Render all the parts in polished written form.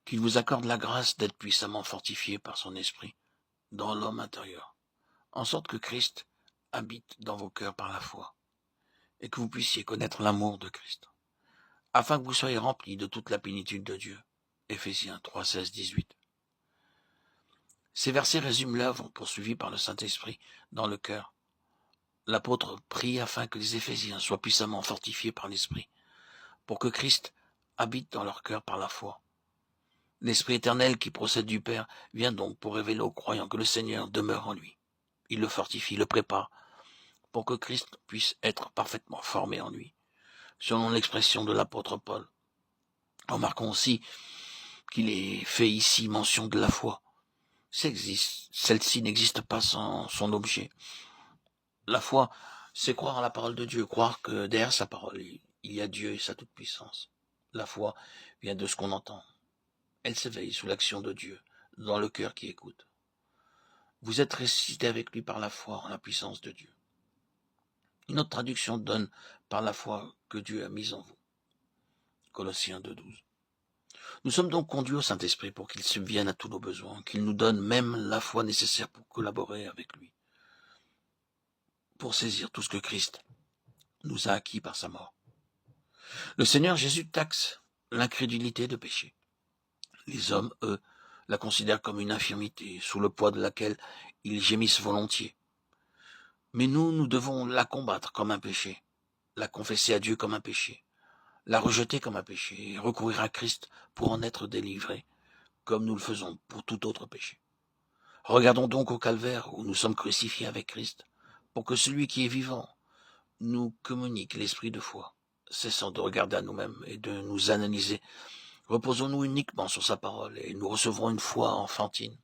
qu'il vous accorde la grâce d'être puissamment fortifié par son esprit dans l'homme intérieur, en sorte que Christ habite dans vos cœurs par la foi, et que vous puissiez connaître l'amour de Christ, afin que vous soyez remplis de toute la plénitude de Dieu. Éphésiens 3, 16, 18. Ces versets résument l'œuvre poursuivie par le Saint-Esprit dans le cœur. L'apôtre prie afin que les Éphésiens soient puissamment fortifiés par l'Esprit, pour que Christ habite dans leur cœur par la foi. L'Esprit éternel qui procède du Père vient donc pour révéler aux croyants que le Seigneur demeure en lui. Il le fortifie, le prépare, pour que Christ puisse être parfaitement formé en lui, selon l'expression de l'apôtre Paul. Remarquons aussi qu'il est fait ici mention de la foi. Celle-ci n'existe pas sans son objet. La foi, c'est croire en la parole de Dieu, croire que derrière sa parole, il y a Dieu et sa toute-puissance. La foi vient de ce qu'on entend. Elle s'éveille sous l'action de Dieu, dans le cœur qui écoute. Vous êtes ressuscité avec lui par la foi en la puissance de Dieu. Une autre traduction donne par la foi que Dieu a mise en vous. Colossiens 2,12. Nous sommes donc conduits au Saint-Esprit pour qu'il subvienne à tous nos besoins, qu'il nous donne même la foi nécessaire pour collaborer avec lui, pour saisir tout ce que Christ nous a acquis par sa mort. Le Seigneur Jésus taxe l'incrédulité de péché. Les hommes, eux, la considèrent comme une infirmité, sous le poids de laquelle ils gémissent volontiers. Mais nous devons la combattre comme un péché, la confesser à Dieu comme un péché, la rejeter comme un péché, et recourir à Christ pour en être délivrés, comme nous le faisons pour tout autre péché. Regardons donc au calvaire où nous sommes crucifiés avec Christ, pour que celui qui est vivant nous communique l'esprit de foi, cessant de regarder à nous-mêmes et de nous analyser. Reposons-nous uniquement sur sa parole et nous recevrons une foi enfantine.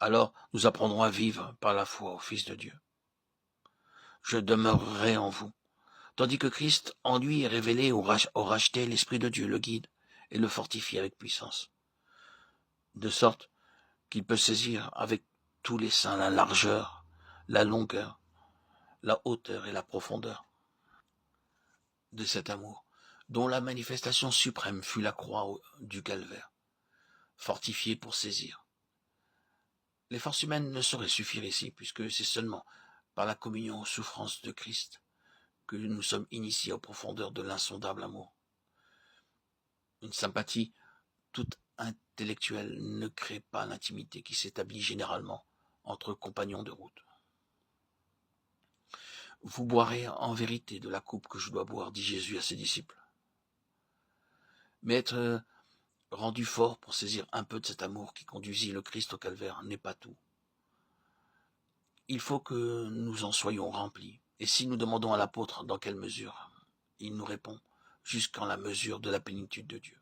Alors nous apprendrons à vivre par la foi au Fils de Dieu. Je demeurerai en vous, tandis que Christ en lui est révélé au racheté, l'Esprit de Dieu le guide et le fortifie avec puissance, de sorte qu'il peut saisir avec tous les saints la largeur, la longueur, la hauteur et la profondeur de cet amour, dont la manifestation suprême fut la croix du calvaire, fortifié pour saisir. Les forces humaines ne sauraient suffire ici, puisque c'est seulement par la communion aux souffrances de Christ que nous sommes initiés aux profondeurs de l'insondable amour. Une sympathie toute intellectuelle ne crée pas l'intimité qui s'établit généralement entre compagnons de route. Vous boirez en vérité de la coupe que je dois boire, dit Jésus à ses disciples. Mais être rendu fort pour saisir un peu de cet amour qui conduisit le Christ au calvaire n'est pas tout. Il faut que nous en soyons remplis. Et si nous demandons à l'apôtre dans quelle mesure, il nous répond jusqu'en la mesure de la plénitude de Dieu.